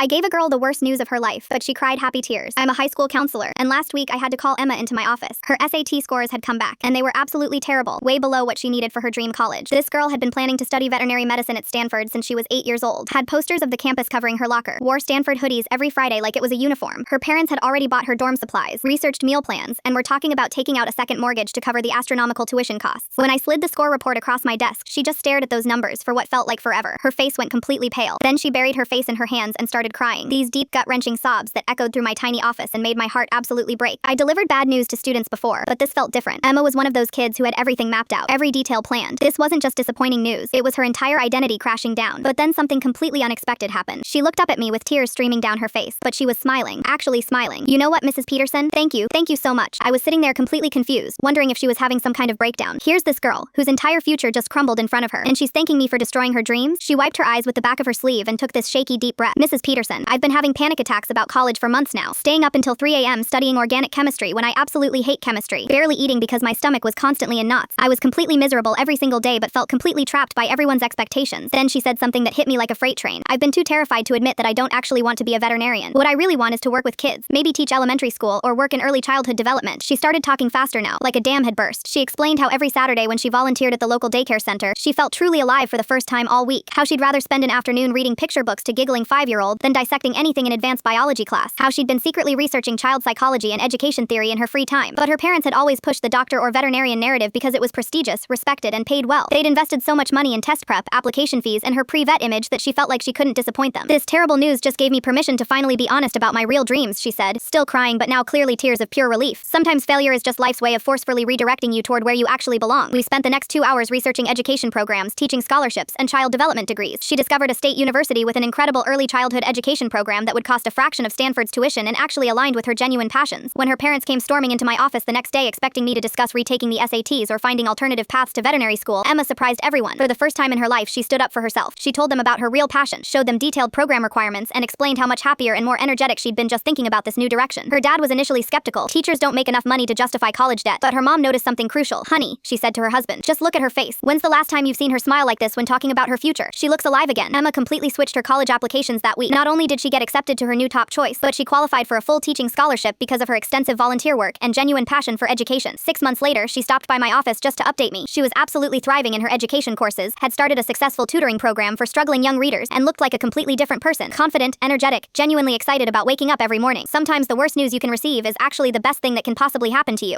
I gave a girl the worst news of her life, but she cried happy tears. I'm a high school counselor, and last week I had to call Emma into my office. Her SAT scores had come back, and they were absolutely terrible, way below what she needed for her dream college. This girl had been planning to study veterinary medicine at Stanford since she was 8 years old, had posters of the campus covering her locker, wore Stanford hoodies every Friday like it was a uniform. Her parents had already bought her dorm supplies, researched meal plans, and were talking about taking out a second mortgage to cover the astronomical tuition costs. When I slid the score report across my desk, she just stared at those numbers for what felt like forever. Her face went completely pale. Then she buried her face in her hands and started crying. These deep gut-wrenching sobs that echoed through my tiny office and made my heart absolutely break. I delivered bad news to students before, but this felt different. Emma was one of those kids who had everything mapped out, every detail planned. This wasn't just disappointing news, it was her entire identity crashing down. But then something completely unexpected happened. She looked up at me with tears streaming down her face, but she was smiling, actually smiling. You know what, Mrs. Peterson? Thank you so much. I was sitting there completely confused, wondering if she was having some kind of breakdown. Here's this girl, whose entire future just crumbled in front of her, and she's thanking me for destroying her dreams? She wiped her eyes with the back of her sleeve and took this shaky, deep breath. Mrs. Peterson, I've been having panic attacks about college for months now, staying up until 3 a.m. studying organic chemistry when I absolutely hate chemistry, barely eating because my stomach was constantly in knots. I was completely miserable every single day but felt completely trapped by everyone's expectations. Then she said something that hit me like a freight train. I've been too terrified to admit that I don't actually want to be a veterinarian. What I really want is to work with kids, maybe teach elementary school or work in early childhood development. She started talking faster now, like a dam had burst. She explained how every Saturday when she volunteered at the local daycare center, she felt truly alive for the first time all week. How she'd rather spend an afternoon reading picture books to giggling 5-year-old than dissecting anything in advanced biology class. How she'd been secretly researching child psychology and education theory in her free time. But her parents had always pushed the doctor or veterinarian narrative because it was prestigious, respected, and paid well. They'd invested so much money in test prep, application fees, and her pre-vet image that she felt like she couldn't disappoint them. This terrible news just gave me permission to finally be honest about my real dreams, she said, still crying but now clearly tears of pure relief. Sometimes failure is just life's way of forcefully redirecting you toward where you actually belong. We spent the next 2 hours researching education programs, teaching scholarships, and child development degrees. She discovered a state university with an incredible early childhood education program that would cost a fraction of Stanford's tuition and actually aligned with her genuine passions. When her parents came storming into my office the next day expecting me to discuss retaking the SATs or finding alternative paths to veterinary school, Emma surprised everyone. For the first time in her life, she stood up for herself. She told them about her real passion, showed them detailed program requirements, and explained how much happier and more energetic she'd been just thinking about this new direction. Her dad was initially skeptical. Teachers don't make enough money to justify college debt. But her mom noticed something crucial. Honey, she said to her husband, just look at her face. When's the last time you've seen her smile like this when talking about her future? She looks alive again. Emma completely switched her college applications that week. Not only did she get accepted to her new top choice, but she qualified for a full teaching scholarship because of her extensive volunteer work and genuine passion for education. 6 months later, she stopped by my office just to update me. She was absolutely thriving in her education courses, had started a successful tutoring program for struggling young readers, and looked like a completely different person. Confident, energetic, genuinely excited about waking up every morning. Sometimes the worst news you can receive is actually the best thing that can possibly happen to you.